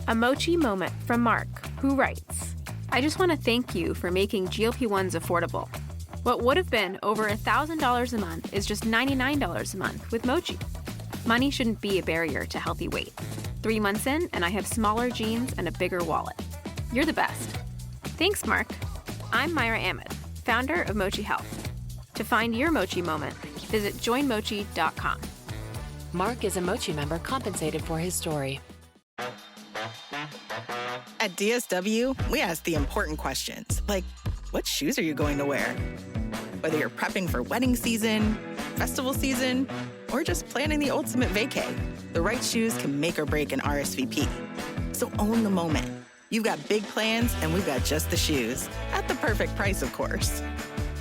A mochi moment from Mark, who writes, I just want to thank you for making GLP-1s affordable. What would have been over $1,000 a month is just $99 a month with Mochi. Money shouldn't be a barrier to healthy weight. 3 months in, and I have smaller jeans and a bigger wallet. You're the best. Thanks, Mark. I'm Myra Ahmed, founder of Mochi Health. To find your Mochi moment, visit joinmochi.com. Mark is a Mochi member compensated for his story. At DSW, we ask the important questions, like, what shoes are you going to wear? Whether you're prepping for wedding season, festival season, or just planning the ultimate vacay, the right shoes can make or break an RSVP. So own the moment. You've got big plans, and we've got just the shoes. At the perfect price, of course.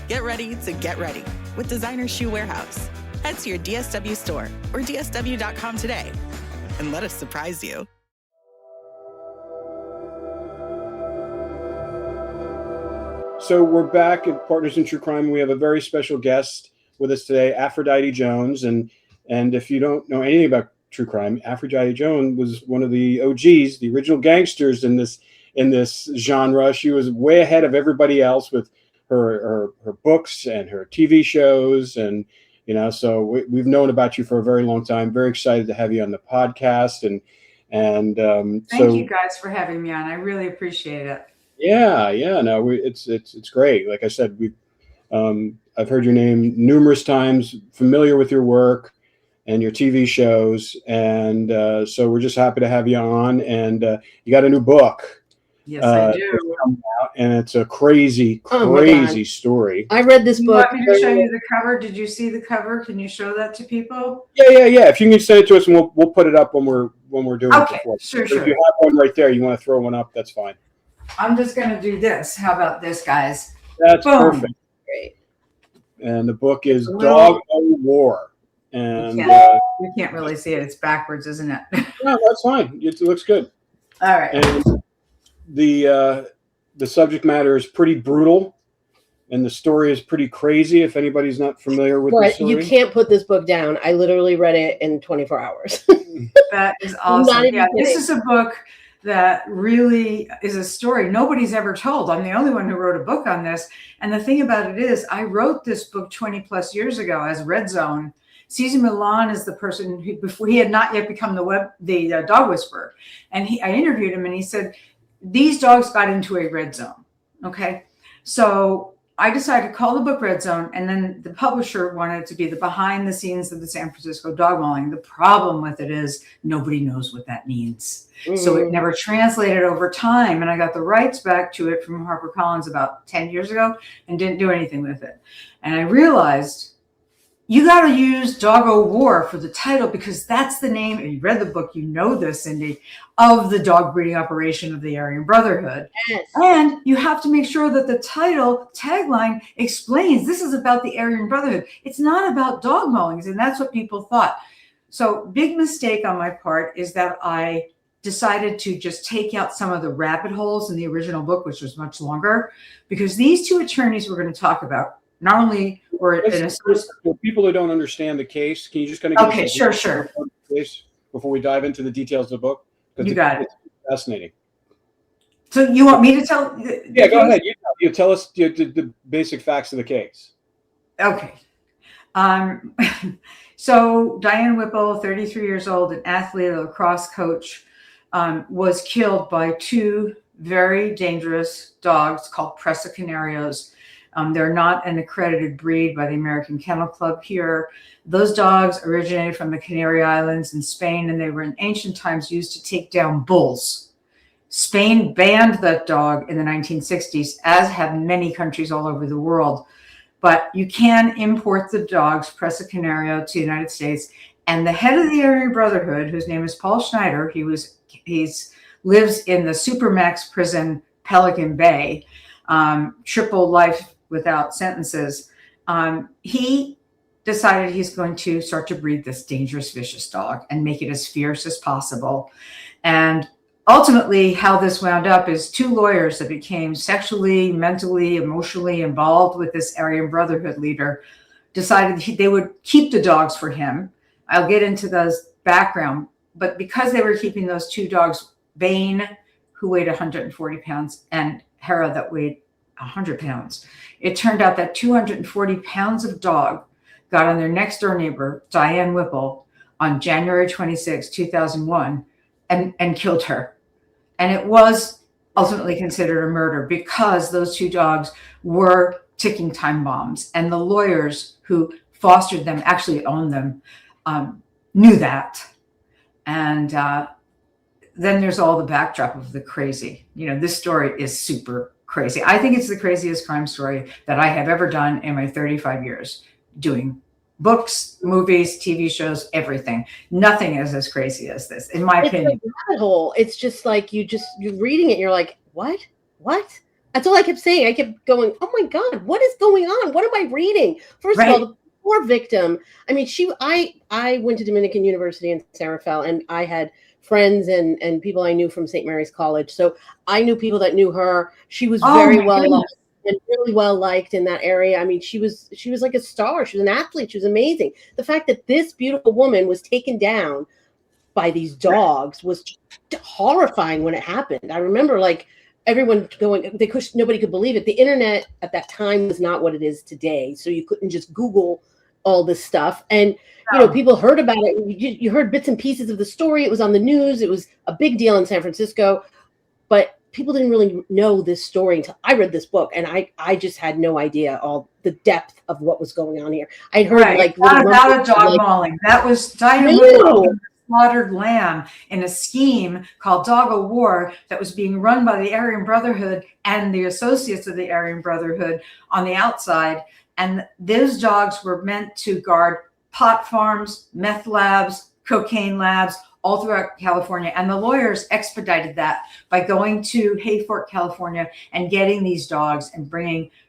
Get ready to get ready with Designer Shoe Warehouse. Head to your DSW store or dsw.com today and let us surprise you. So we're back at Partners in True Crime. We have a very special guest with us today, Aphrodite Jones. And if you don't know anything about true crime, Aphrodite Jones was one of the OGs, the original gangsters in this genre. She was way ahead of everybody else with her books and her TV shows. And, so we've known about you for a very long time. Very excited to have you on the podcast. Thank you guys for having me on. I really appreciate it. Yeah, no, it's great. Like I said, I've heard your name numerous times, familiar with your work and your TV shows, and so we're just happy to have you on. And you got a new book. Yes, I do. And it's a crazy story. I read this book. You want me to show you the cover? Did you see the cover? Can you show that to people? Yeah. If you can send it to us, and we'll put it up when we're doing it. Okay, sure. If you have one right there, you want to throw one up, that's fine. I'm just going to do this. How about this, guys? That's Boom. perfect. Great. And the book is Dog O War. And you can't really see it. It's backwards, isn't it? No, that's fine. It looks good. All right. And the subject matter is pretty brutal, and the story is pretty crazy. If anybody's not familiar with the story, you can't put this book down. I literally read it in 24 hours. That is awesome. Yeah, this is a book that really is a story nobody's ever told. I'm the only one who wrote a book on this. And the thing about it is, I wrote this book 20 plus years ago as Red Zone. Cesar Millan is the person who, before he had not yet become the dog whisperer. And I interviewed him, and he said, these dogs got into a red zone. Okay. So I decided to call the book Red Zone, and then the publisher wanted it to be the behind the scenes of the San Francisco dog mauling. The problem with it is nobody knows what that means. So it never translated over time. And I got the rights back to it from HarperCollins about 10 years ago and didn't do anything with it. And I realized you got to use Doggo War for the title, because that's the name. And you read the book, you know this, Cindy, of the dog breeding operation of the Aryan Brotherhood. Yes. And you have to make sure that the title tagline explains this is about the Aryan Brotherhood. It's not about dog maulings. And that's what people thought. So big mistake on my part is that I decided to just take out some of the rabbit holes in the original book, which was much longer, because these two attorneys we're going to talk about not only were in a for people who don't understand the case, can you just kind of give us a sure case before we dive into the details of the book? You got it. It's fascinating. So you want me to tell? Yeah, go ahead. You tell us the basic facts of the case. Okay. So Diane Whipple, 33 years old, an athlete, a lacrosse coach, was killed by two very dangerous dogs called Presa Canarios. They're not an accredited breed by the American Kennel Club here. Those dogs originated from the Canary Islands in Spain, and they were in ancient times used to take down bulls. Spain banned that dog in the 1960s, as have many countries all over the world. But you can import the dogs, Presa Canario, to the United States. And the head of the Aryan Brotherhood, whose name is Paul Schneider, he lives in the Supermax prison, Pelican Bay, triple life without sentences. He decided he's going to start to breed this dangerous, vicious dog and make it as fierce as possible. And ultimately, how this wound up is two lawyers that became sexually, mentally, emotionally involved with this Aryan Brotherhood leader decided they would keep the dogs for him. I'll get into those background, but because they were keeping those two dogs Bane, who weighed 140 pounds, and Hera that weighed 100 pounds. It turned out that 240 pounds of dog got on their next door neighbor, Diane Whipple, on January 26, 2001, and killed her. And it was ultimately considered a murder because those two dogs were ticking time bombs. And the lawyers who fostered them, actually owned them, knew that. And then there's all the backdrop of the crazy. This story is super crazy. I think it's the craziest crime story that I have ever done in my 35 years doing books, movies, TV shows, everything. Nothing is as crazy as this, in my opinion. It's a rabbit hole. It's just like you're reading it. And you're like, what? That's all I kept saying. I kept going, oh my God, what is going on? What am I reading? First of all, the poor victim. I mean, I went to Dominican University in San Rafael, and I had friends and people I knew from St. Mary's College. So I knew people that knew her. She was very well loved and really well liked in that area. I mean, she was like a star. She was an athlete. She was amazing. The fact that this beautiful woman was taken down by these dogs was horrifying when it happened. I remember like everyone going, nobody could believe it. The internet at that time was not what it is today. So you couldn't just Google all this stuff. And, people heard about it. You heard bits and pieces of the story. It was on the news. It was a big deal in San Francisco, but people didn't really know this story until I read this book. And I just had no idea all the depth of what was going on here. I'd heard not about a dog mauling. That was Diane Whipple, slaughtered lamb in a scheme called Dog of War that was being run by the Aryan Brotherhood and the associates of the Aryan Brotherhood on the outside. And those dogs were meant to guard pot farms, meth labs, cocaine labs, all throughout California. And the lawyers expedited that by going to Hayfork, California, and getting these dogs and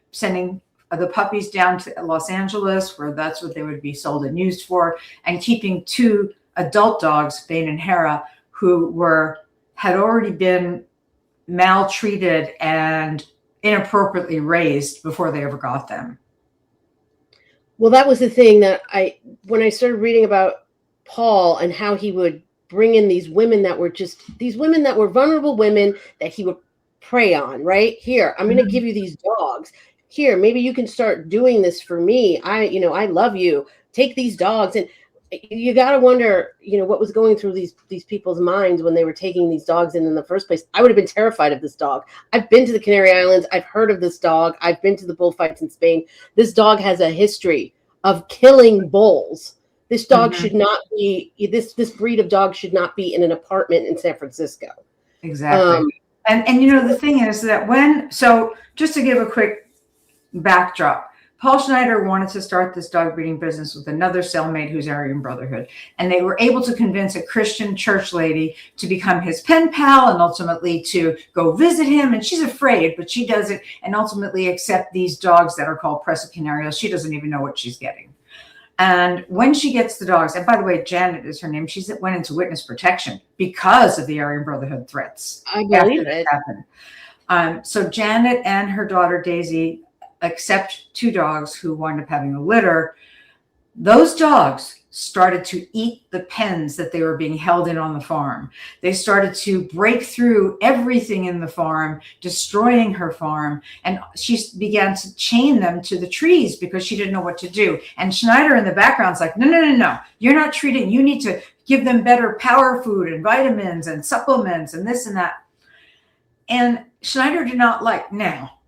sending the puppies down to Los Angeles, where that's what they would be sold and used for, and keeping two adult dogs, Bane and Hera, who had already been maltreated and inappropriately raised before they ever got them. Well, that was the thing that when I started reading about Paul and how he would bring in these women that were vulnerable women that he would prey on, right? Here, I'm going to give you these dogs. Here, maybe you can start doing this for me. I love you. Take these dogs. And you got to wonder, what was going through these people's minds when they were taking these dogs in the first place. I would have been terrified of this dog. I've been to the Canary Islands. I've heard of this dog. I've been to the bullfights in Spain. This dog has a history of killing bulls. This dog should not be, this breed of dog should not be in an apartment in San Francisco. Exactly. And the thing is that just to give a quick backdrop, Paul Schneider wanted to start this dog breeding business with another cellmate who's Aryan Brotherhood. And they were able to convince a Christian church lady to become his pen pal and ultimately to go visit him. And she's afraid, but she does it and ultimately accept these dogs that are called Presa Canarios. She doesn't even know what she's getting. And when she gets the dogs, and by the way, Janet is her name, she went into witness protection because of the Aryan Brotherhood threats. I believe it happened. So Janet and her daughter, Daisy, accept two dogs who wind up having a litter. Those dogs started to eat the pens that they were being held in on the farm. They started to break through everything in the farm, destroying her farm. And she began to chain them to the trees because she didn't know what to do. And Schneider in the background's like, no. You're not treating, you need to give them better power food and vitamins and supplements and this and that. And Schneider did not like now.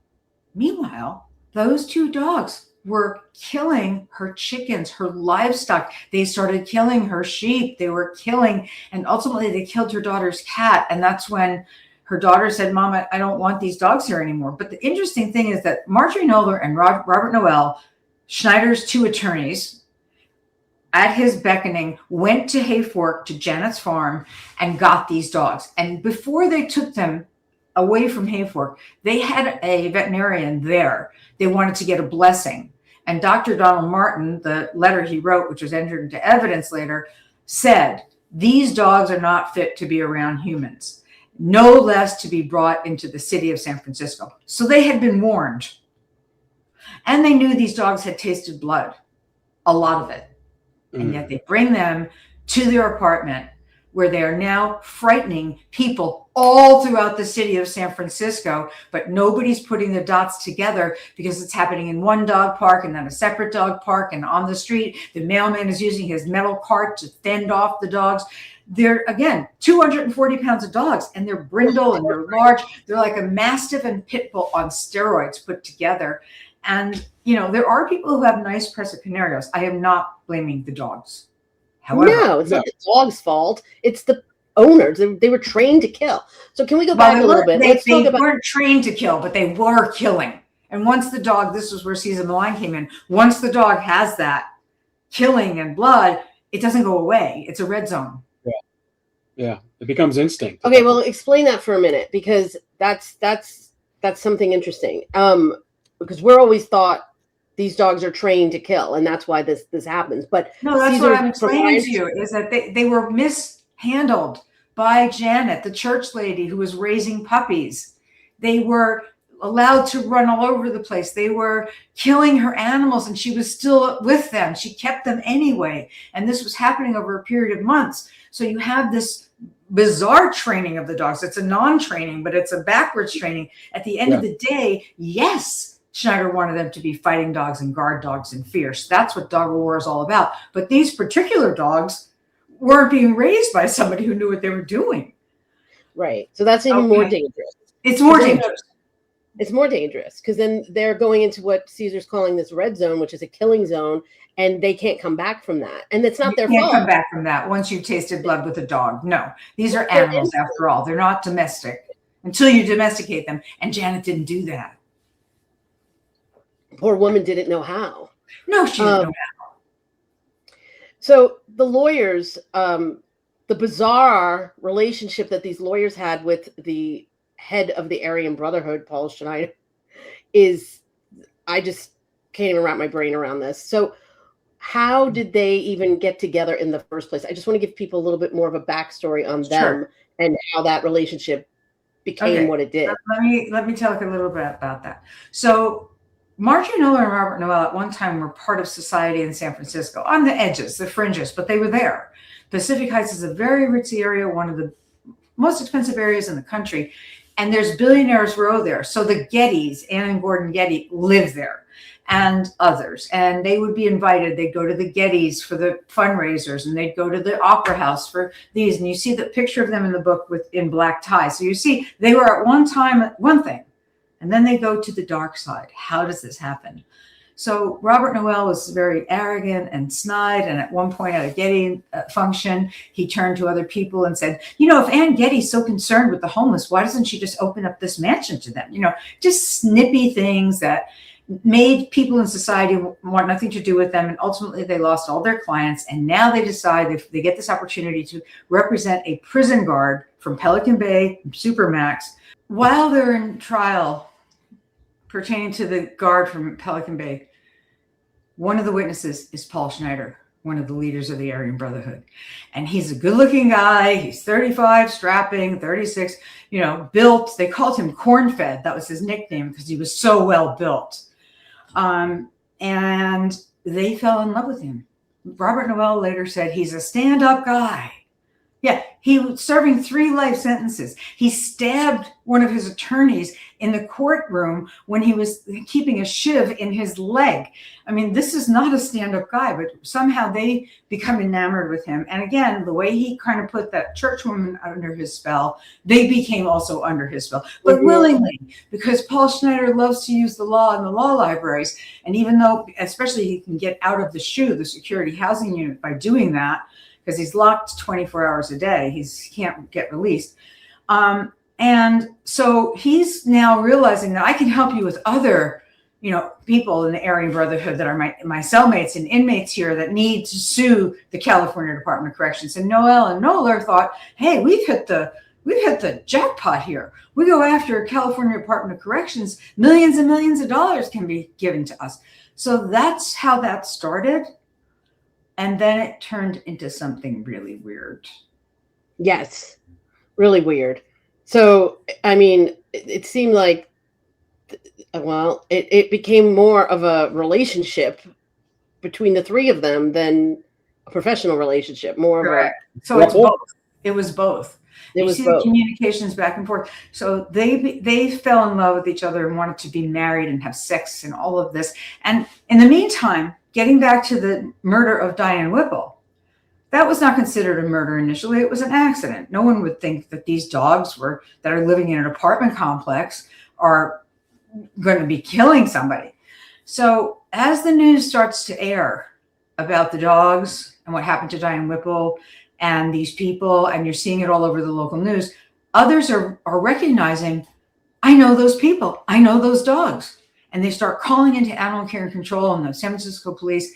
Meanwhile, those two dogs were killing her chickens, her livestock. They started killing her sheep. They were killing, and ultimately they killed her daughter's cat. And that's when her daughter said, Mama, I don't want these dogs here anymore. But the interesting thing is that Marjorie Knoller and Robert Noel, Schneider's two attorneys, at his beckoning, went to Hayfork, to Janet's farm, and got these dogs. And before they took them away from Hayfork, they had a veterinarian there. They wanted to get a blessing. And Dr. Donald Martin, the letter he wrote, which was entered into evidence later, said, these dogs are not fit to be around humans, no less to be brought into the city of San Francisco. So they had been warned. And they knew these dogs had tasted blood, a lot of it. And yet they bring them to their apartment where they are now frightening people all throughout the city of San Francisco, but nobody's putting the dots together because it's happening in one dog park and then a separate dog park, and on the street, the mailman is using his metal cart to fend off the dogs. They're, again, 240 pounds of dogs, and they're brindle and they're large. They're like a Mastiff and Pit Bull on steroids put together. And, there are people who have nice press at Canarios. I am not blaming the dogs. However, no, it's not the dog's fault. It's the owners. They were trained to kill. So can we go back a little bit? They weren't trained to kill, but they were killing. And once the dog, this was where Season Malign came in. Once the dog has that killing and blood, it doesn't go away. It's a red zone. Yeah, it becomes instinct. Okay, well, explain that for a minute, because that's something interesting. Because we're always thought these dogs are trained to kill, and that's why this happens. But no, that's what I'm explaining to you, is that they were mishandled by Janet, the church lady who was raising puppies. They were allowed to run all over the place. They were killing her animals, and she was still with them. She kept them anyway. And this was happening over a period of months. So you have this bizarre training of the dogs. It's a non-training, but it's a backwards training. At the end of the day, yes, Schneider wanted them to be fighting dogs and guard dogs and fierce. That's what dog war is all about. But these particular dogs weren't being raised by somebody who knew what they were doing. Right. So that's even more dangerous. It's more dangerous. It's more dangerous, because then they're going into what Caesar's calling this red zone, which is a killing zone, and they can't come back from that. And it's not their fault. You can't come back from that once you've tasted blood with a dog. No, these are animals after all. They're not domestic until you domesticate them. And Janet didn't do that. Poor woman didn't know how. No, she didn't know how. So the lawyers, the bizarre relationship that these lawyers had with the head of the Aryan Brotherhood, Paul Schneider, I just can't even wrap my brain around this. So how did they even get together in the first place? I just want to give people a little bit more of a backstory on them and how that relationship became what it did. Let me tell you a little bit about that. So Marjorie Noel and Robert Noel at one time were part of society in San Francisco, on the edges, the fringes, but they were there. Pacific Heights is a very rich area, one of the most expensive areas in the country. And there's Billionaires Row there. So the Gettys, Ann and Gordon Getty, live there, and others. And they would be invited. They'd go to the Gettys for the fundraisers, and they'd go to the Opera House for these. And you see the picture of them in the book in black ties. So you see they were at one time one thing, and then they go to the dark side. How does this happen? So Robert Noel was very arrogant and snide, and at one point at a Getty function, he turned to other people and said, if Ann Getty's so concerned with the homeless, why doesn't she just open up this mansion to them? Just snippy things that made people in society want nothing to do with them, and ultimately they lost all their clients, and now they decide if they get this opportunity to represent a prison guard from Pelican Bay, Supermax, while they're in trial pertaining to the guard from Pelican Bay. One of the witnesses is Paul Schneider, one of the leaders of the Aryan Brotherhood. And he's a good-looking guy. He's 35, strapping, 36, built. They called him Corn-Fed. That was his nickname because he was so well built. And they fell in love with him. Robert Noel later said he's a stand-up guy. Yeah, he was serving 3 life sentences. He stabbed one of his attorneys in the courtroom when he was keeping a shiv in his leg. I mean, this is not a stand-up guy, but somehow they become enamored with him. And again, the way he kind of put that church woman under his spell, they became also under his spell, but willingly, because Paul Schneider loves to use the law in the law libraries. And even though, especially he can get out of the SHU, the security housing unit, by doing that, because he's locked 24 hours a day. He can't get released. And so he's now realizing that I can help you with other, people in the Aryan Brotherhood that are my cellmates and inmates here that need to sue the California Department of Corrections. And Noel and Noller thought, hey, we've hit the jackpot here. We go after California Department of Corrections, millions and millions of dollars can be given to us. So that's how that started. And then it turned into something really weird. Yes, really weird. So, I mean, it seemed like, it became more of a relationship between the 3 of them than a professional relationship. More Correct. of So it's both. It was both. It was see both. The communications back and forth. So they fell in love with each other and wanted to be married and have sex and all of this. And in the meantime, getting back to the murder of Diane Whipple, that was not considered a murder initially. It was an accident. No one would think that these dogs that are living in an apartment complex are going to be killing somebody. So as the news starts to air about the dogs and what happened to Diane Whipple and these people, and you're seeing it all over the local news, others are recognizing, I know those people, I know those dogs. And they start calling into animal care and control and the San Francisco police.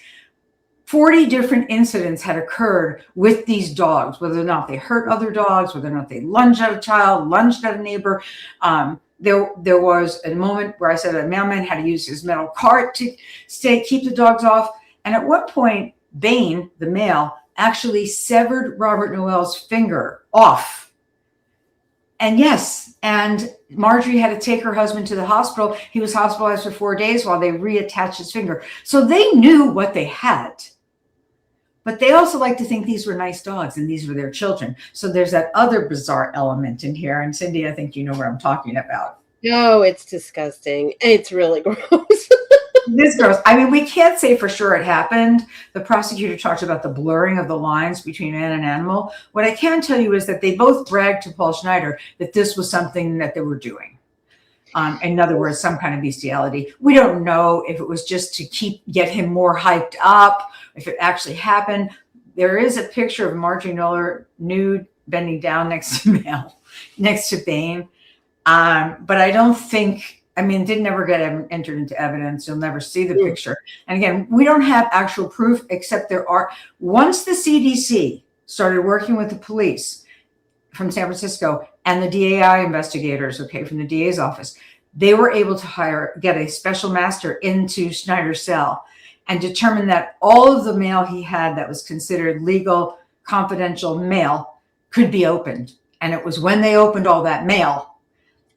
40 different incidents had occurred with these dogs, whether or not they hurt other dogs, whether or not they lunged at a child, lunged at a neighbor. There was a moment where I said a mailman had to use his metal cart to keep the dogs off. And at one point, Bain, the male, actually severed Robert Noel's finger off. And yes, and Marjorie had to take her husband to the hospital. He was hospitalized for 4 days while they reattached his finger. So they knew what they had. But they also like to think these were nice dogs and these were their children. So there's that other bizarre element in here. And Cindy, I think you know what I'm talking about. No, it's disgusting. It's really gross. This gross. I mean, we can't say for sure it happened. The prosecutor talked about the blurring of the lines between man and animal. What I can tell you is that they both bragged to Paul Schneider that this was something that they were doing. In other words, some kind of bestiality. We don't know if it was just to get him more hyped up, if it actually happened. There is a picture of Marjorie Noller nude, bending down next to Bain. But I don't think, it did never get entered into evidence. You'll never see the picture. And again, we don't have actual proof, except once the CDC started working with the police from San Francisco and the DAI investigators, from the DA's office, they were able to get a special master into Schneider's cell and determine that all of the mail he had that was considered legal, confidential mail could be opened. And it was when they opened all that mail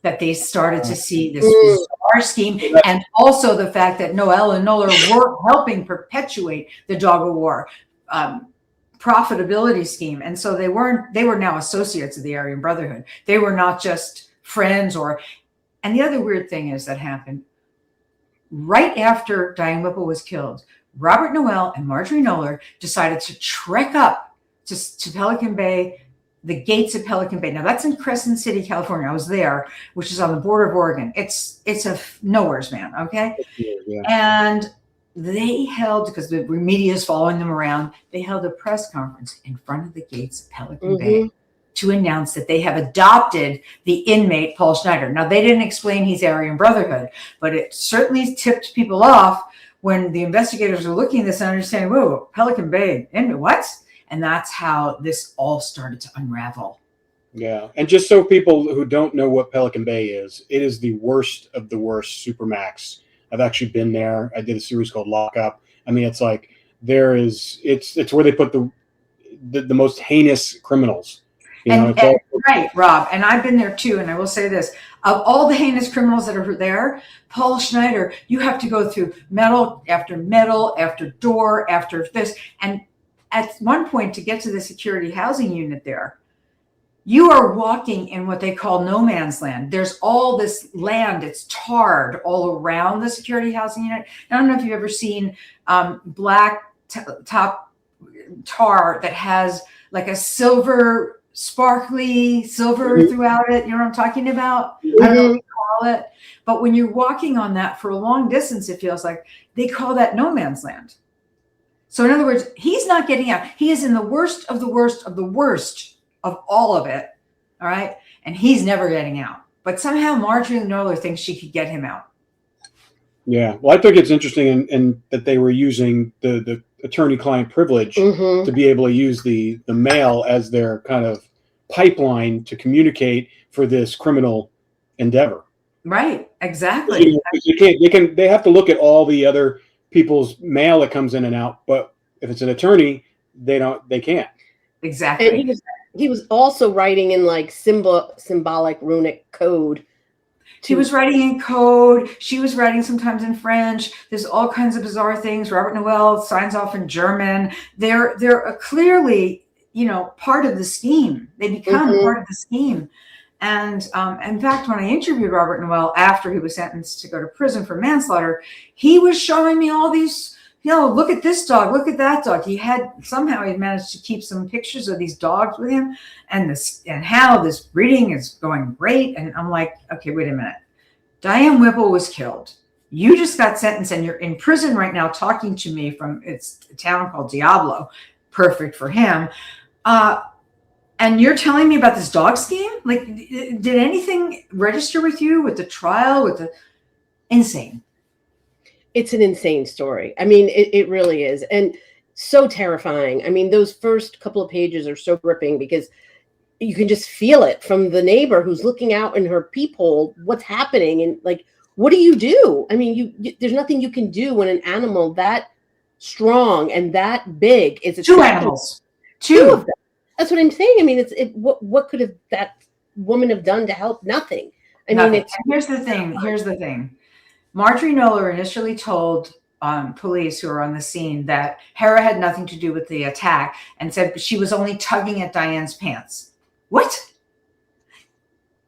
that they started to see this bizarre scheme, and also the fact that Noel and Noller were helping perpetuate the dog of war profitability scheme. And so they were now associates of the Aryan Brotherhood. They were not just friends and the other weird thing is that happened right after Diane Whipple was killed. Robert Noel and Marjorie Noller decided to trek up to Pelican Bay, the gates of Pelican Bay. Now that's in Crescent City, California. I was there, which is on the border of Oregon. It's a nowhere's man. Okay. Yeah. And they held, because the media is following them around, they held a press conference in front of the gates of Pelican Bay to announce that they have adopted the inmate, Paul Schneider. Now, they didn't explain he's Aryan Brotherhood, but it certainly tipped people off when the investigators were looking at this and understanding, whoa, Pelican Bay, inmate, what? And that's how this all started to unravel. Yeah. And just so people who don't know what Pelican Bay is, it is the worst of the worst supermax. I've actually been there. I did a series called Lockup. It's like it's where they put the most heinous criminals. Right, Rob. And I've been there too. And I will say this, of all the heinous criminals that are there, Paul Schneider, you have to go through metal after door after this. And at one point, to get to the security housing unit there, you are walking in what they call no man's land. There's all this land, it's tarred all around the security housing unit. I don't know if you've ever seen black top tar that has like a sparkly silver throughout it. You know what I'm talking about? I don't know what you call it. But when you're walking on that for a long distance, it feels like they call that no man's land. So in other words, he's not getting out. He is in the worst of the worst of the worst of all of it. All right. And he's never getting out. But somehow Marjorie Noller thinks she could get him out. Yeah. Well, I think it's interesting in that they were using the attorney-client privilege to be able to use the mail as their kind of pipeline to communicate for this criminal endeavor. Right. Exactly. They have to look at all the other people's mail that comes in and out, but if it's an attorney, they can't. Exactly. And he was also writing in like symbolic runic code. He was writing in code. She was writing sometimes in French. There's all kinds of bizarre things. Robert Noel signs off in German. They're clearly part of the scheme. They become part of the scheme. And in fact, when I interviewed Robert Noel after he was sentenced to go to prison for manslaughter, he was showing me all these, look at this dog, look at that dog. He managed to keep some pictures of these dogs with him, and how this breeding is going great. And I'm like, okay, wait a minute. Diane Whipple was killed. You just got sentenced, and you're in prison right now talking to me from a town called Diablo. Perfect for him. And you're telling me about this dog scheme? Like, did anything register with you with the trial, insane? It's an insane story. I mean, it really is. And so terrifying. I mean, those first couple of pages are so gripping because you can just feel it from the neighbor who's looking out in her peephole, what's happening. And like, what do you do? I mean, there's nothing you can do when an animal that strong and that big is two animals. Two of them. That's what I'm saying. I mean, what could have that woman have done to help? Nothing. Nothing. Here's the thing. Marjorie Noller initially told police who were on the scene that Hera had nothing to do with the attack and said she was only tugging at Diane's pants. What?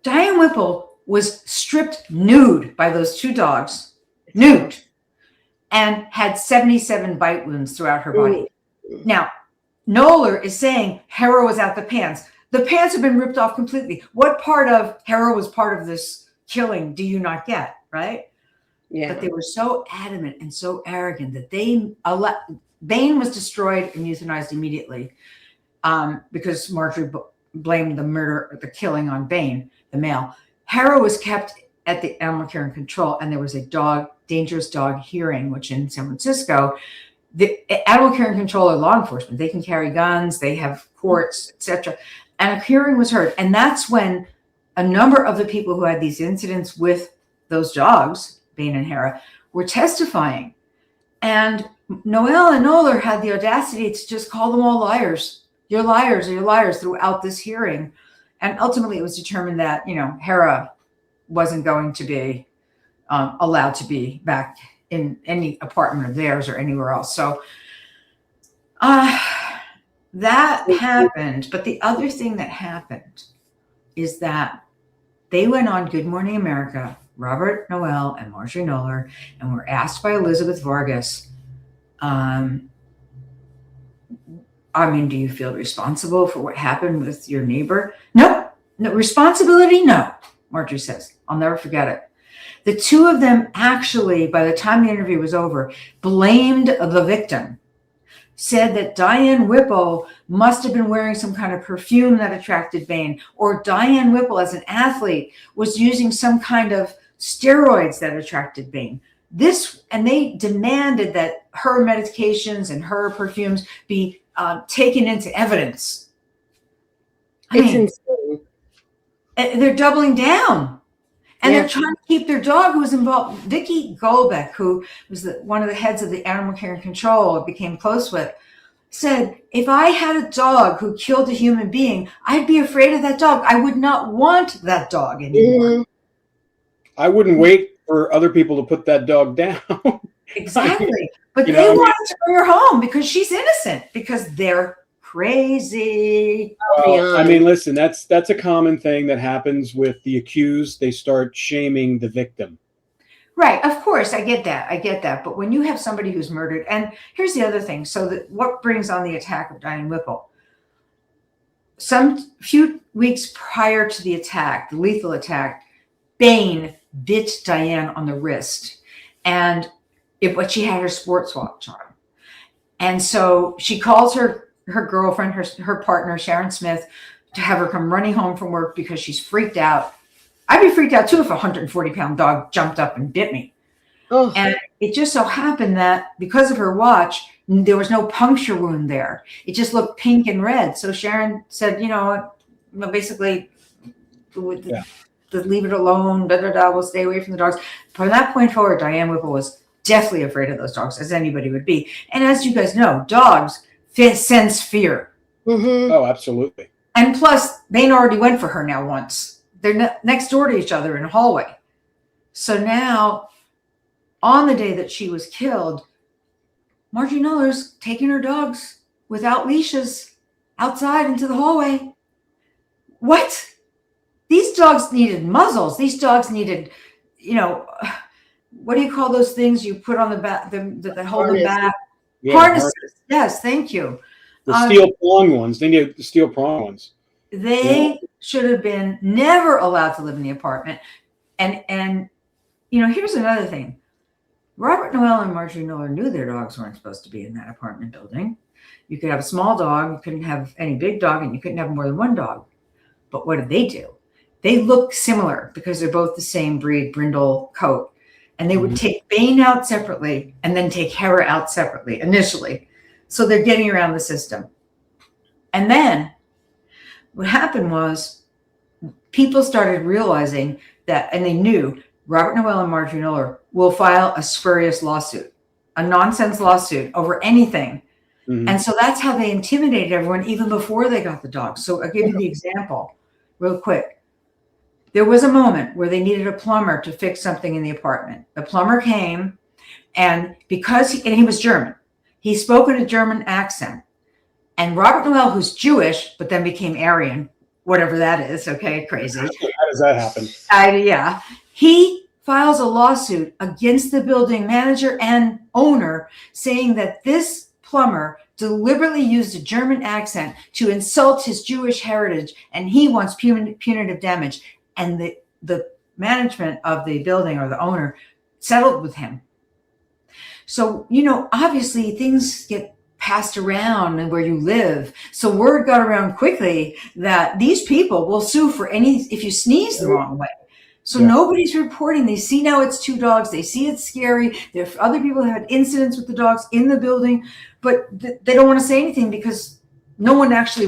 Diane Whipple was stripped nude by those two dogs, nude, and had 77 bite wounds throughout her body. Now, Noller is saying Hera was at the pants. The pants have been ripped off completely. What part of Hera was part of this killing do you not get, right? Yeah. But they were so adamant and so arrogant that Bane was destroyed and euthanized immediately because Marjorie blamed the killing on Bane, the male. Hera was kept at the Animal Care and Control, and there was a dangerous dog hearing, which in San Francisco, the Animal Care and Control are law enforcement. They can carry guns, they have courts, etc. And a hearing was heard. And that's when a number of the people who had these incidents with those dogs, Bane and Hera, were testifying. And Noel and Noller had the audacity to just call them all liars. You're liars, you're liars throughout this hearing. And ultimately it was determined that, Hera wasn't going to be allowed to be back in any apartment of theirs or anywhere else. So that happened. But the other thing that happened is that they went on Good Morning America, Robert Noel and Marjorie Noller, and were asked by Elizabeth Vargas, do you feel responsible for what happened with your neighbor? No responsibility. No, Marjorie says. I'll never forget it. The two of them actually, by the time the interview was over, blamed the victim, said that Diane Whipple must have been wearing some kind of perfume that attracted Bane, or Diane Whipple as an athlete was using some kind of steroids that attracted Bane. And they demanded that her medications and her perfumes be taken into evidence. It's insane. They're doubling down. And they're trying to keep their dog who was involved. Vicky Golbeck, who was one of the heads of the Animal Care and Control, became close with, said, if I had a dog who killed a human being, I'd be afraid of that dog. I would not want that dog anymore. Mm-hmm. I wouldn't wait for other people to put that dog down. Exactly. But they wanted to bring her home because she's innocent, because they're crazy. Listen, that's a common thing that happens with the accused. They start shaming the victim. Right. Of course. I get that. But when you have somebody who's murdered, and here's the other thing. So what brings on the attack of Diane Whipple? Some few weeks prior to the attack, the lethal attack, Bane bit Diane on the wrist, but she had her sports watch on. And so she calls her girlfriend, her partner, Sharon Smith, to have her come running home from work because she's freaked out. I'd be freaked out too if a 140-pound dog jumped up and bit me. Oh. And it just so happened that because of her watch, there was no puncture wound there. It just looked pink and red. So Sharon said, basically, leave it alone, we'll stay away from the dogs. From that point forward, Diane Whipple was deathly afraid of those dogs, as anybody would be. And as you guys know, dogs sense fear. Mm-hmm. Oh, absolutely. And plus, Bane already went for her now once. They're next door to each other in a hallway. So now, on the day that she was killed, Marjorie Noller's taking her dogs without leashes outside into the hallway. What? These dogs needed muzzles. These dogs needed, what do you call those things you put on the back that hold them back? Yeah, Harnesses. Yes, thank you. The steel prong ones. They needed the steel prong ones. They should have been never allowed to live in the apartment. And here's another thing. Robert Noel and Marjorie Miller knew their dogs weren't supposed to be in that apartment building. You could have a small dog, you couldn't have any big dog, and you couldn't have more than one dog. But what did they do? They look similar because they're both the same breed, brindle coat. And they would take Bane out separately and then take Hera out separately initially. So they're getting around the system. And then what happened was people started realizing that, and they knew Robert Noel and Marjorie Miller will file a spurious lawsuit, a nonsense lawsuit over anything. And so that's how they intimidated everyone even before they got the dogs. So I'll give you the example real quick. There was a moment where they needed a plumber to fix something in the apartment. The plumber came, and because he was German, he spoke in a German accent. And Robert Noel, who's Jewish, but then became Aryan, whatever that is, okay, crazy. How does that happen? He files a lawsuit against the building manager and owner saying that this plumber deliberately used a German accent to insult his Jewish heritage, and he wants punitive damage. And the management of the building or the owner settled with him. So, obviously things get passed around where you live. So word got around quickly that these people will sue for if you sneeze the wrong way. So nobody's reporting. They see now it's two dogs. They see it's scary. There are other people who had incidents with the dogs in the building, but they don't want to say anything because no one actually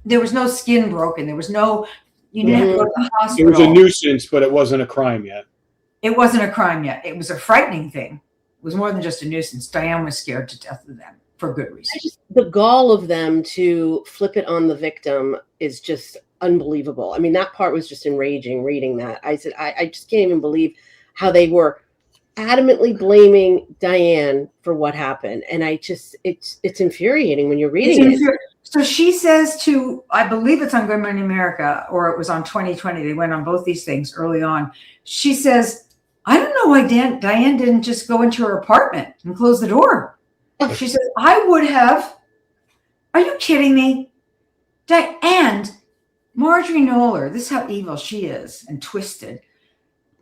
there was no skin broken. There was no, you didn't have to go to the hospital. It was a nuisance, but it wasn't a crime yet. It wasn't a crime yet. It was a frightening thing. It was more than just a nuisance. Diane was scared to death of them for good reason. The gall of them to flip it on the victim is just unbelievable. I mean, that part was just enraging reading that. I said, I just can't even believe how they were adamantly blaming Diane for what happened. And it's infuriating when you're reading it. So she says I believe it's on Good Morning America, or it was on 2020. They went on both these things early on. She says, I don't know why Diane didn't just go into her apartment and close the door. She says, I would have. Are you kidding me? And Marjorie Miller, this is how evil she is and twisted,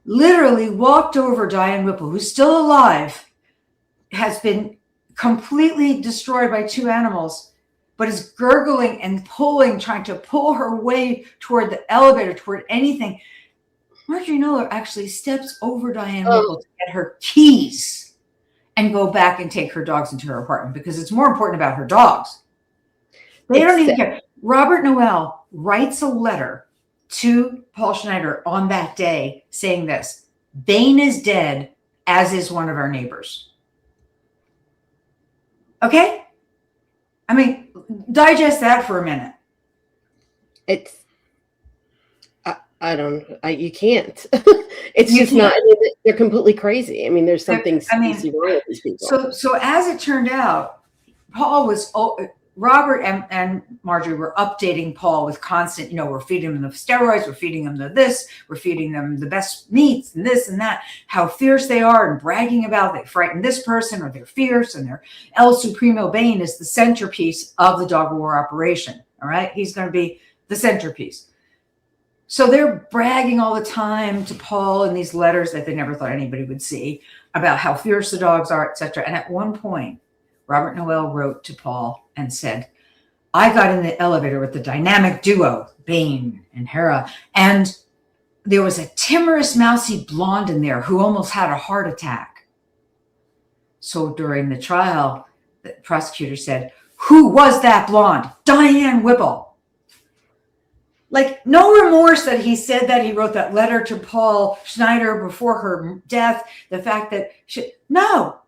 literally walked over Diane Whipple, who's still alive, has been completely destroyed by two animals, but is gurgling and pulling, trying to pull her way toward the elevator, toward anything. Marjorie Miller actually steps over Diane Whipple to get her keys and go back and take her dogs into her apartment because it's more important about her dogs. They don't even care. Robert Noel writes a letter to Paul Schneider on that day saying this: Bane is dead, as is one of our neighbors. Okay? I mean, digest that for a minute. You can't. It's just not, they're completely crazy. I mean, there's something seriously wrong with these people. So as it turned out, Robert and Marjorie were updating Paul with constant, we're feeding them the steroids, we're feeding them this, we're feeding them the best meats and this and that, how fierce they are, and bragging about they frighten this person or they're fierce, and their El Supremo Bane is the centerpiece of the dog war operation. All right. He's going to be the centerpiece. So they're bragging all the time to Paul in these letters that they never thought anybody would see about how fierce the dogs are, etc. And at one point, Robert Noel wrote to Paul and said, I got in the elevator with the dynamic duo, Bane and Hera, and there was a timorous, mousy blonde in there who almost had a heart attack. So during the trial, the prosecutor said, who was that blonde? Diane Whipple. Like, no remorse that he said that. He wrote that letter to Paul Schneider before her death. The fact that no,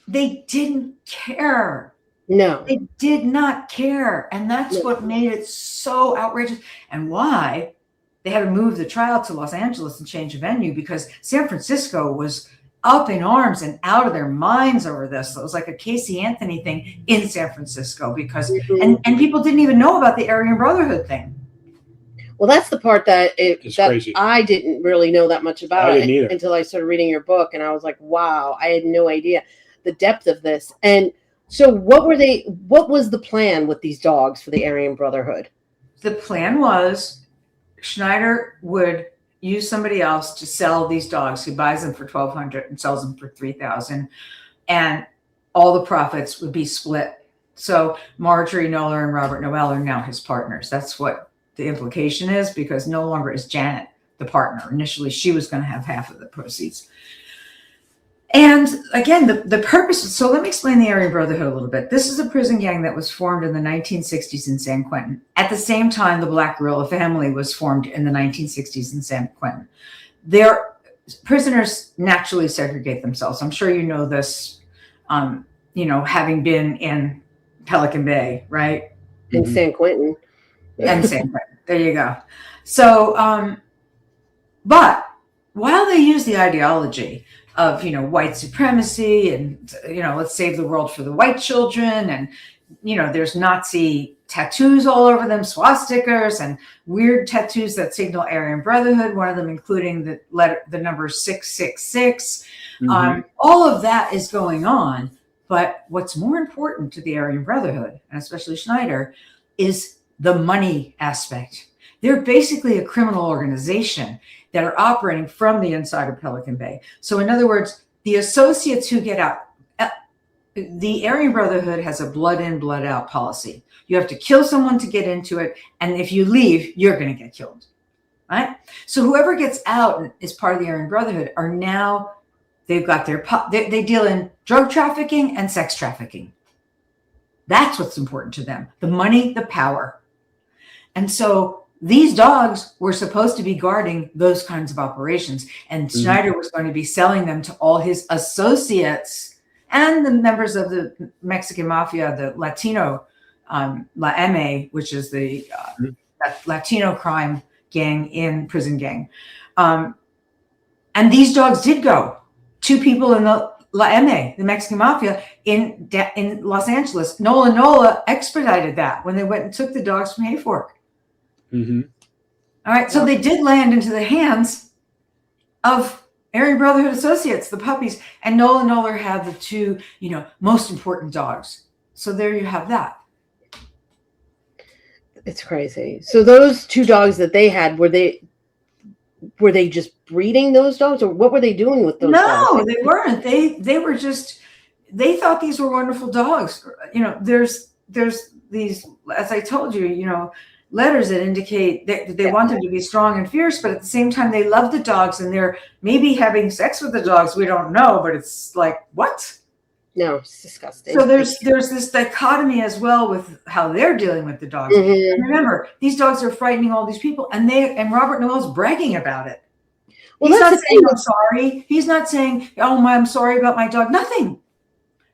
they didn't care. No, they did not care. And that's what made it so outrageous, and why they had to move the trial to Los Angeles and change the venue, because San Francisco was up in arms and out of their minds over this. It was like a Casey Anthony thing in San Francisco because, and people didn't even know about the Aryan Brotherhood thing. Well, that's the part that crazy. I didn't really know that much about it until I started reading your book, and I was like, wow, I had no idea the depth of this. And so what was the plan with these dogs for the Aryan Brotherhood? The plan was Schneider would use somebody else to sell these dogs. He buys them for $1,200 and sells them for $3,000, and all the profits would be split. So Marjorie Knoller and Robert Noel are now his partners. That's what the implication is, because no longer is Janet the partner. Initially, she was going to have half of the proceeds. And again, the purpose. So let me explain the Aryan Brotherhood a little bit. This is a prison gang that was formed in the 1960s in San Quentin. At the same time, the Black Guerrilla family was formed in the 1960s in San Quentin. Their prisoners naturally segregate themselves. I'm sure you know this, having been in Pelican Bay, right? In San Quentin. And San Quentin. There you go. So, but while they use the ideology of, white supremacy and, let's save the world for the white children. And, there's Nazi tattoos all over them, swastikas and weird tattoos that signal Aryan Brotherhood, one of them including the number 666. All of that is going on. But what's more important to the Aryan Brotherhood, and especially Schneider, is the money aspect. They're basically a criminal organization that are operating from the inside of Pelican Bay. So in other words, the associates who get out, the Aryan Brotherhood has a blood in, blood out policy. You have to kill someone to get into it. And if you leave, you're going to get killed, right? So whoever gets out and is part of the Aryan Brotherhood are now, they've got they deal in drug trafficking and sex trafficking. That's what's important to them. The money, the power. And so these dogs were supposed to be guarding those kinds of operations, and Schneider was going to be selling them to all his associates and the members of the Mexican mafia, the Latino, La M, which is the Latino crime gang prison gang. And these dogs did go. 2 people in the La M, the Mexican mafia in Los Angeles. Nola expedited that when they went and took the dogs from Hayfork. All right. So they did land into the hands of Aryan Brotherhood associates, the puppies, and Nola had the 2, most important dogs. So there you have that. It's crazy. So those 2 dogs that they had, were they just breeding those dogs, or what were they doing with those dogs? No, they weren't. They were just, they thought these were wonderful dogs. There's these, as I told you, letters that indicate that they want them to be strong and fierce, but at the same time, they love the dogs and they're maybe having sex with the dogs. We don't know, but it's like, what? No, it's disgusting. So there's this dichotomy as well with how they're dealing with the dogs. And remember, these dogs are frightening all these people, and Robert Noel's bragging about it. Well, he's not saying I'm sorry. He's not saying, "Oh, I'm sorry about my dog." Nothing.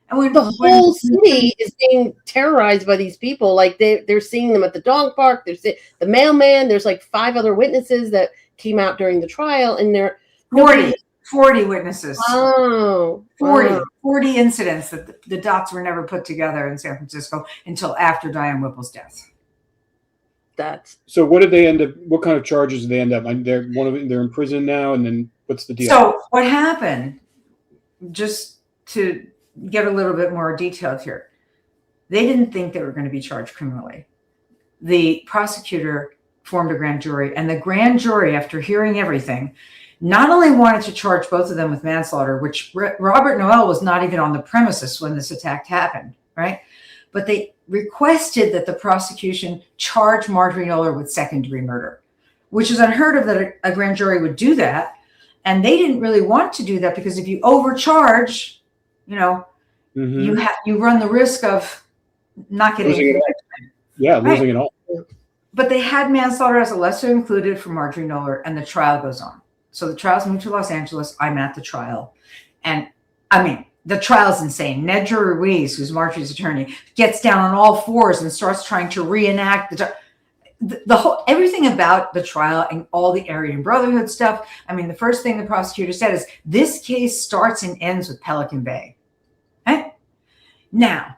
And when the whole city is being terrorized by these people, like they're seeing them at the dog park. There's the mailman. There's like 5 other witnesses that came out during the trial, and they're 40 witnesses. Oh, 40 incidents that the dots were never put together in San Francisco until after Diane Whipple's death. So what did they end up? What kind of charges did they end up? They're in prison now, and then what's the deal? So what happened? Just to get a little bit more detailed here, they didn't think they were going to be charged criminally. The prosecutor formed a grand jury, and the grand jury, after hearing everything, not only wanted to charge both of them with manslaughter, which Robert Noel was not even on the premises when this attack happened, right? But they requested that the prosecution charge Marjorie Knoller with second-degree murder, which is unheard of that a grand jury would do that. And they didn't really want to do that because if you overcharge, you run the risk of not getting losing it all. But they had manslaughter as a lesser included for Marjorie Knoller, and the trial goes on. So the trial's moved to Los Angeles. I'm at the trial. And the trial's insane. Nedra Ruiz, who's Marjorie's attorney, gets down on all fours and starts trying to reenact the whole, everything about the trial and all the Aryan Brotherhood stuff. I mean, the first thing the prosecutor said is this case starts and ends with Pelican Bay. Okay? Now,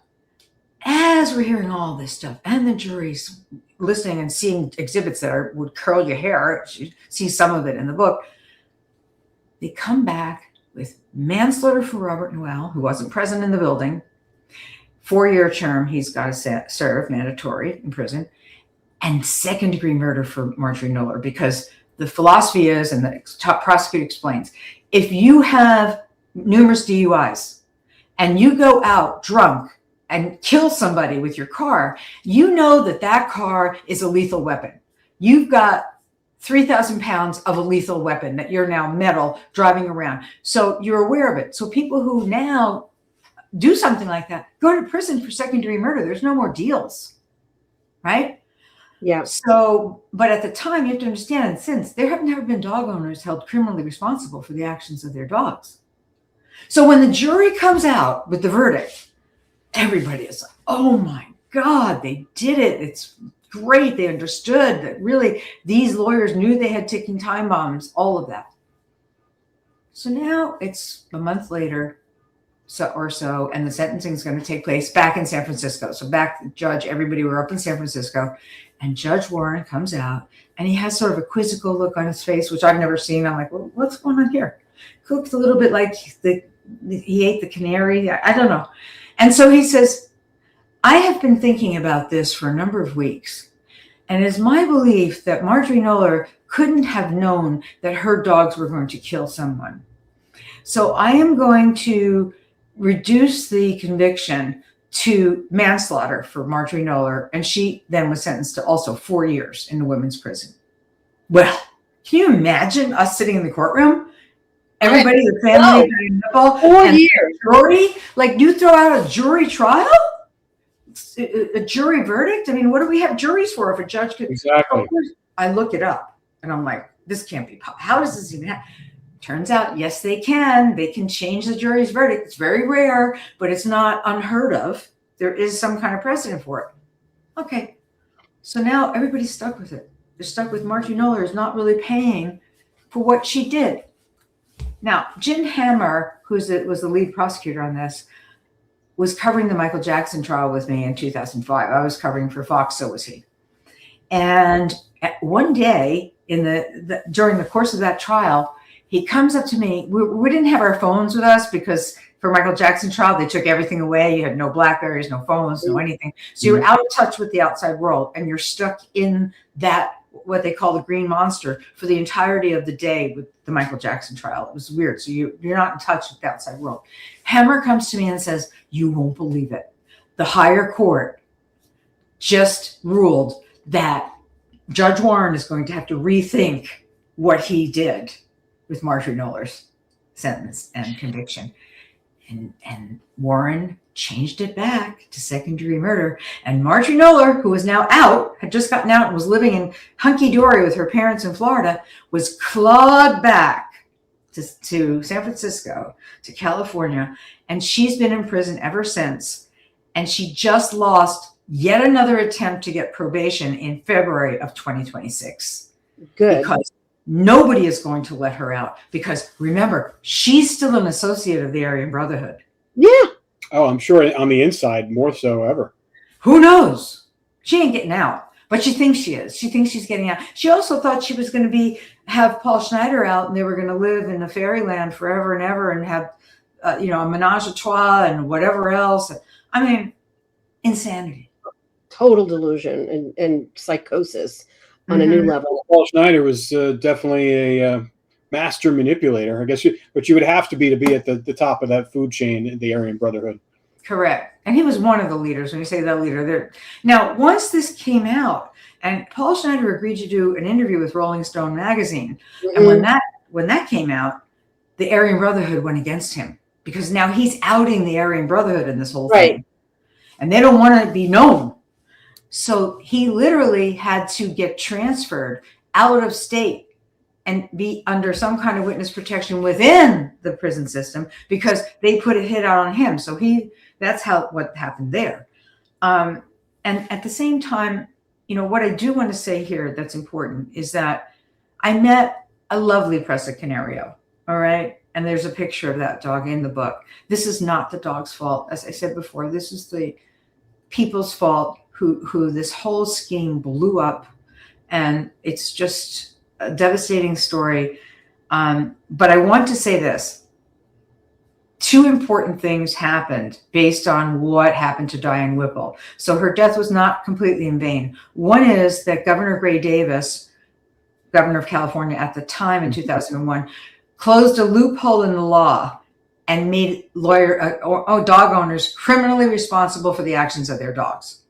as we're hearing all this stuff and the jury's listening and seeing exhibits that would curl your hair, you see some of it in the book, they come back with manslaughter for Robert Noel, who wasn't present in the building, 4-year term he's got to serve mandatory in prison, and second-degree murder for Marjorie Knoller, because the philosophy is, and the top prosecutor explains, if you have numerous DUIs and you go out drunk and kill somebody with your car, you know that that car is a lethal weapon. You've got 3,000 pounds of a lethal weapon that you're now metal driving around. So you're aware of it. So people who now do something like that go to prison for second-degree murder. There's no more deals, right? Yeah. So, but at the time, you have to understand, and since there have never been dog owners held criminally responsible for the actions of their dogs. So when the jury comes out with the verdict, everybody is like, oh my God, they did it. It's great. They understood that really these lawyers knew they had ticking time bombs, all of that. So now it's a month later or so, and the sentencing is going to take place back in San Francisco. So back, the judge, everybody were up in San Francisco, and Judge Warren comes out and he has sort of a quizzical look on his face, which I've never seen. I'm like, well, what's going on here? Looked a little bit like he ate the canary. I don't know. And so he says, I have been thinking about this for a number of weeks, and it is my belief that Marjorie Knoller couldn't have known that her dogs were going to kill someone. So I am going to reduce the conviction to manslaughter for Marjorie Knoller, and she then was sentenced to also 4 years in the women's prison. Well, can you imagine us sitting in the courtroom? Everybody, the family, 4 years. Jury, like you throw out a jury trial, a jury verdict. I mean, what do we have juries for if a judge could? Exactly. I look it up and I'm like, this can't be. How does this even happen? Turns out, yes, they can. They can change the jury's verdict. It's very rare, but it's not unheard of. There is some kind of precedent for it. Okay, so now everybody's stuck with it. They're stuck with Marjorie Knoller is not really paying for what she did. Now, Jim Hammer, who was the lead prosecutor on this, was covering the Michael Jackson trial with me in 2005. I was covering for Fox, so was he. And one day during the course of that trial, he comes up to me. We didn't have our phones with us because for Michael Jackson trial, they took everything away. You had no Blackberries, no phones, no anything. So you're out of touch with the outside world, and you're stuck in that, what they call the green monster, for the entirety of the day with the Michael Jackson trial. It was weird. So you're not in touch with the outside world. Hammer comes to me and says, you won't believe it. The higher court just ruled that Judge Warren is going to have to rethink what he did with Marjorie Knoller's sentence and conviction. And Warren changed it back to second-degree murder. And Marjorie Knoller, who was now out, had just gotten out and was living in hunky-dory with her parents in Florida, was clawed back to San Francisco, to California. And she's been in prison ever since. And she just lost yet another attempt to get probation in February of 2026. Good. Because nobody is going to let her out. Because remember, she's still an associate of the Aryan Brotherhood. Yeah. Oh, I'm sure on the inside, more so ever. Who knows? She ain't getting out, but she thinks she is. She thinks she's getting out. She also thought she was going to have Paul Schneider out, and they were going to live in a fairyland forever and ever, and have, a menage a trois and whatever else. I mean, insanity. Total delusion and psychosis on a new level. Paul Schneider was definitely a master manipulator, I guess. But you would have to be at the top of that food chain in the Aryan Brotherhood. Correct. And he was one of the leaders. When you say that leader, there. Now, once this came out, and Paul Schneider agreed to do an interview with Rolling Stone magazine, and when that came out, the Aryan Brotherhood went against him because now he's outing the Aryan Brotherhood in this whole thing, and they don't want to be known. So he literally had to get transferred out of state and be under some kind of witness protection within the prison system because they put a hit out on him. So that's what happened there. And at the same time, what I do want to say here that's important is that I met a lovely Prussia Canario. All right. And there's a picture of that dog in the book. This is not the dog's fault. As I said before, this is the people's fault who this whole scheme blew up. And it's just a devastating story. But I want to say this. 2 important things happened based on what happened to Diane Whipple. So her death was not completely in vain. One is that Governor Gray Davis, governor of California at the time in 2001, closed a loophole in the law and made dog owners criminally responsible for the actions of their dogs.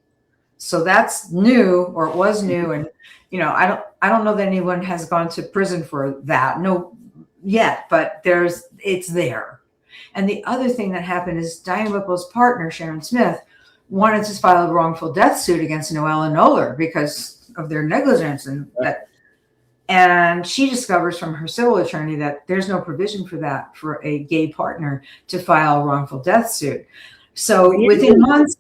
So that's new, or it was new. And, I don't know that anyone has gone to prison for that. No, yet, but it's there. And the other thing that happened is Diane Whipple's partner, Sharon Smith, wanted to file a wrongful death suit against Noel and Noller because of their negligence. And she discovers from her civil attorney that there's no provision for that for a gay partner to file a wrongful death suit. So within months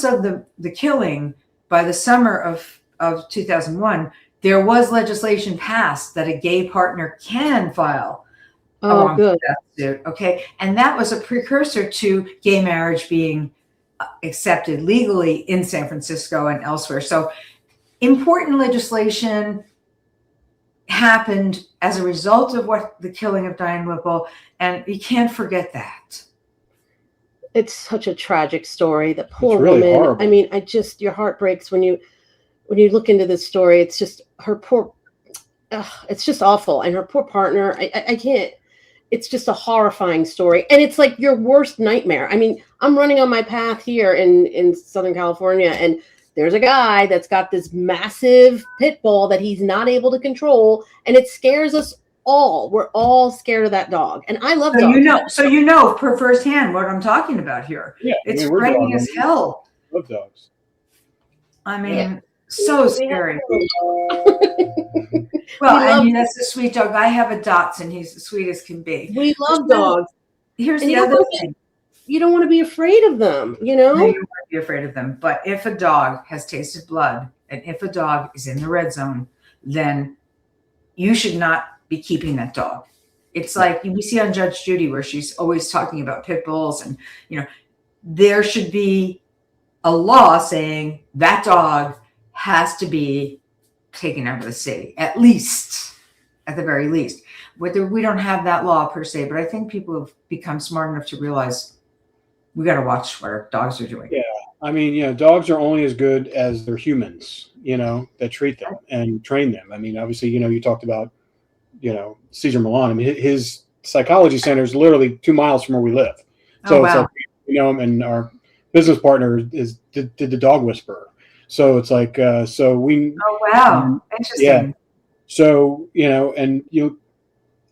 of the killing, by the summer of 2001, there was legislation passed that a gay partner can file a wrongful death suit. Okay. And that was a precursor to gay marriage being accepted legally in San Francisco and elsewhere. So important legislation happened as a result of the killing of Diane Whipple. And you can't forget that. It's such a tragic story. The poor really woman. Horrible. I mean, your heart breaks when you look into this story. It's just her poor, it's just awful. And her poor partner, I can't, it's just a horrifying story. And it's like your worst nightmare. I mean, I'm running on my path here in Southern California, and there's a guy that's got this massive pit bull that he's not able to control. And it scares us all. We're all scared of that dog. And I love dogs. So you know per firsthand what I'm talking about here. Yeah, it's frightening as hell. Love dogs. I mean, so scary. Well, that's a sweet dog. I have a Dachshund. He's as sweet as can be. We love dogs. Here's the other thing. You don't want to be afraid of them, No, you don't want to be afraid of them. But if a dog has tasted blood, and if a dog is in the red zone, then you should not be keeping that dog. It's like we see on Judge Judy, where she's always talking about pit bulls, and there should be a law saying that dog has to be taken out of the city, at the very least. Whether we don't have that law per se, but I think people have become smart enough to realize we got to watch what our dogs are doing. Yeah. I mean, dogs are only as good as their humans, that treat them and train them. I mean, obviously, you talked about, Cesar Millan. I mean, his psychology center is literally 2 miles from where we live. So it's like, and our business partner did the dog whisperer. So it's like, so we. Oh, wow. Interesting. Yeah. So,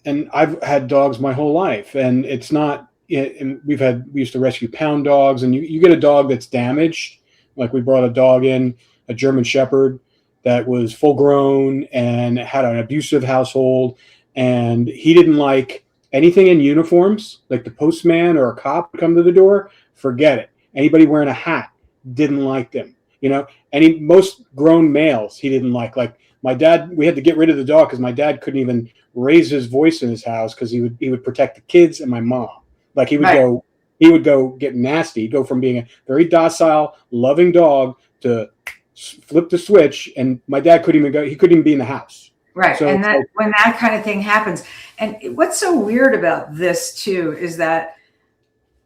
and I've had dogs my whole life, and it's not, and we used to rescue pound dogs, and you get a dog that's damaged. Like we brought a dog in, a German Shepherd that was full grown and had an abusive household, and he didn't like anything in uniforms, like the postman or a cop would come to the door. Forget it. Anybody wearing a hat, didn't like them. Most grown males he didn't like. Like my dad, we had to get rid of the dog because my dad couldn't even raise his voice in his house because he would protect the kids and my mom. Like he would go get nasty. He'd go from being a very docile, loving dog to flip the switch, and my dad couldn't even go. He couldn't even be in the house. Right, so and when that kind of thing happens, and what's so weird about this too is that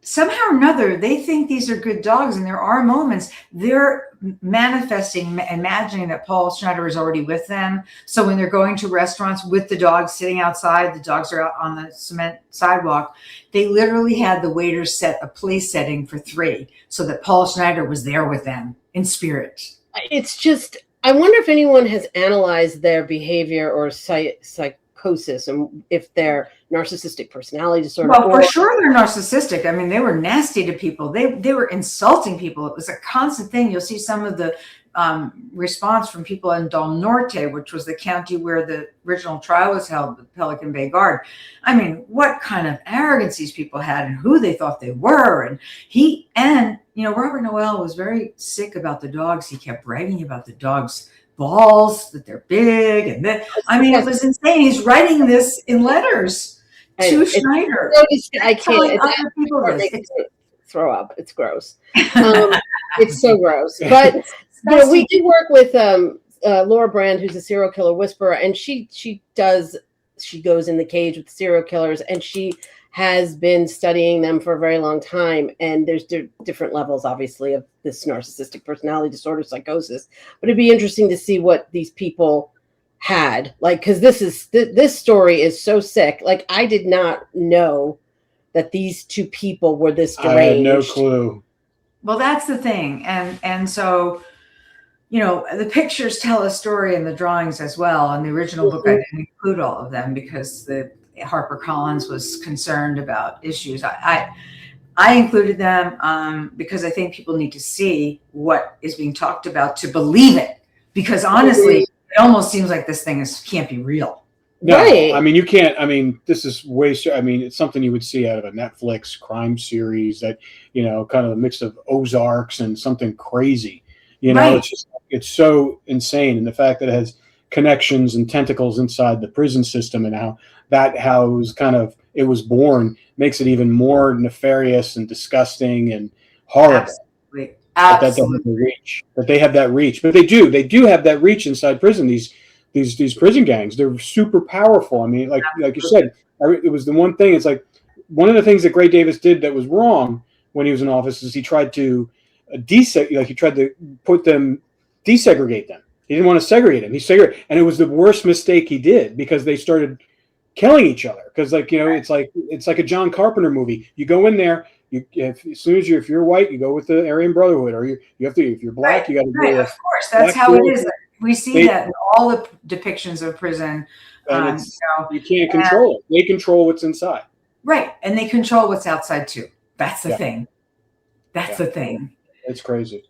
somehow or another, they think these are good dogs. And there are moments they're manifesting, imagining that Paul Schneider is already with them. So when they're going to restaurants with the dogs sitting outside, the dogs are out on the cement sidewalk. They literally had the waiters set a place setting for 3 so that Paul Schneider was there with them in spirit. It's just, I wonder if anyone has analyzed their behavior or psychosis and if they're narcissistic personality disorder. Well, for sure they're narcissistic. I mean, they were nasty to people. They were insulting people. It was a constant thing. You'll see some of the response from people in Del Norte, which was the county where the original trial was held, the Pelican Bay Guard. I mean, what kind of arrogance these people had and who they thought they were. And Robert Noel was very sick about the dogs. He kept bragging about the dogs' balls, that they're big. And it was insane. He's writing this in letters to Schneider. I can't. Throw up. It's gross. It's so gross. But we did work with Laura Brand, who's a serial killer whisperer, and she goes in the cage with serial killers, and she has been studying them for a very long time. And there's different levels, obviously, of this narcissistic personality disorder, psychosis. But it'd be interesting to see what these people had, like, because this story is so sick. Like, I did not know that these two people were this deranged. I had no clue. Well, that's the thing. And so, the pictures tell a story and the drawings as well. In the original book, I didn't include all of them because the HarperCollins was concerned about issues. I included them because I think people need to see what is being talked about to believe it. Because honestly, it almost seems like this thing can't be real. No, right. I mean, you can't. I mean, this is it's something you would see out of a Netflix crime series that, kind of a mix of Ozarks and something crazy. Right. It's so insane. And the fact that it has connections and tentacles inside the prison system and how it was born makes it even more nefarious and disgusting and horrible. Absolutely. That they have that reach. But they do have that reach inside prison. These prison gangs, they're super powerful. I mean, like you said, it was the one thing. It's like one of the things that Gray Davis did that was wrong when he was in office is he tried to desegregate them. He didn't want to segregate them. He segregated, and it was the worst mistake he did because they started killing each other. Because it's like a John Carpenter movie. You go in there, if you're white, you go with the Aryan Brotherhood, or you have to, if you're black, you got to go with. Of course, that's how it is. We see that in all the depictions of prison. And you can't control it. They control what's inside. Right. And they control what's outside too. That's the thing. That's the thing. It's crazy.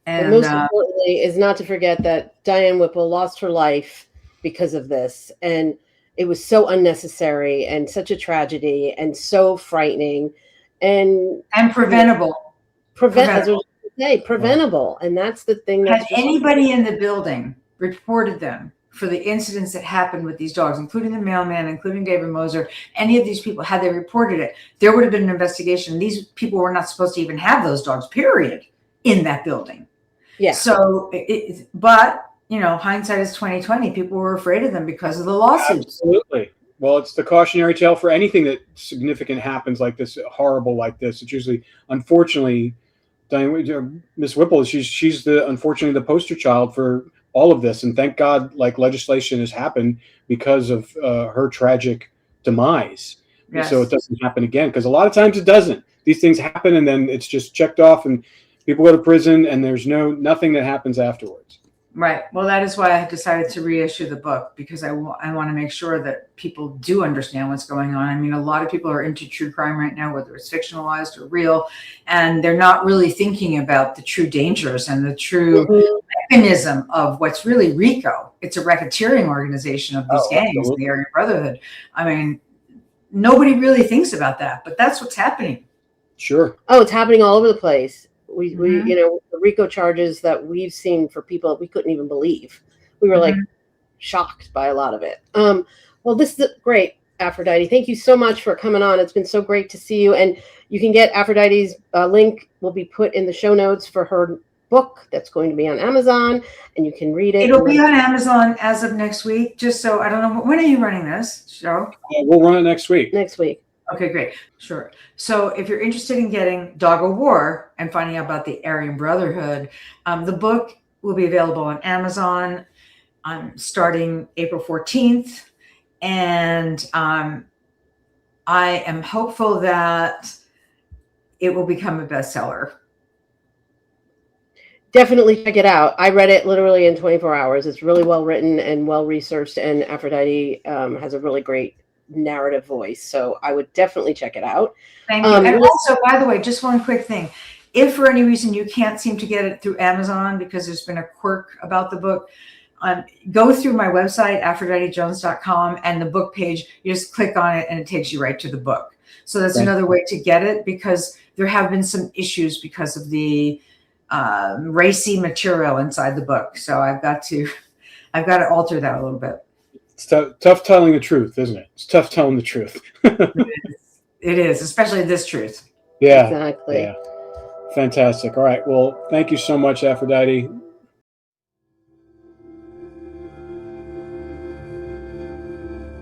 And most importantly is not to forget that Diane Whipple lost her life because of this. And it was so unnecessary and such a tragedy and so frightening and preventable. Preventable. And that's the thing. Had anybody in the building reported them for the incidents that happened with these dogs, including the mailman, including David Moser, any of these people, had they reported it, there would have been an investigation. These people were not supposed to even have those dogs, period, in that building. Yeah. So, but hindsight is 20/20. People were afraid of them because of the lawsuits. Absolutely. Well, it's the cautionary tale for anything that significant happens like this, horrible like this. It's usually, unfortunately, Miss Whipple, she's unfortunately the poster child for all of this, and thank God, legislation has happened because of her tragic demise. Yes. So it doesn't happen again, because a lot of times it doesn't. These things happen, and then it's just checked off, and people go to prison, and there's nothing that happens afterwards. Right. Well, that is why I decided to reissue the book, because I want to make sure that people do understand what's going on. I mean, a lot of people are into true crime right now, whether it's fictionalized or real, and they're not really thinking about the true dangers and the true mechanism of what's really RICO. It's a racketeering organization of these gangs, absolutely. The Aryan Brotherhood. I mean, nobody really thinks about that, but that's what's happening. Sure. Oh, it's happening all over the place. We the RICO charges that we've seen for people that we couldn't even believe. We were shocked by a lot of it. Well, this is great, Aphrodite. Thank you so much for coming on. It's been so great to see you. And you can get Aphrodite's link will be put in the show notes for her book that's going to be on Amazon, and you can read it. It'll be on Amazon as of next week. Just so I don't know, when are you running this show? We'll run it next week. Next week. Okay, great. Sure. So if you're interested in getting Dog of War and finding out about the Aryan Brotherhood, the book will be available on Amazon starting April 14th. And I am hopeful that it will become a bestseller. Definitely check it out. I read it literally in 24 hours. It's really well written and well researched, and Aphrodite has a really great narrative voice, so I would definitely check it out. Thank you. And also, by the way, just one quick thing. if for any reason you can't seem to get it through Amazon because there's been a quirk about the book, go through my website, aphroditejones.com, and the book page, you just click on it and it takes you right to the book. So that's another way to get it, because there have been some issues because of the racy material inside the book. So I've got to alter that a little bit. It's tough telling the truth, isn't it? It's tough telling the truth. It is, especially this truth. Yeah. Exactly. Yeah. Fantastic. All right. Well, thank you so much, Aphrodite.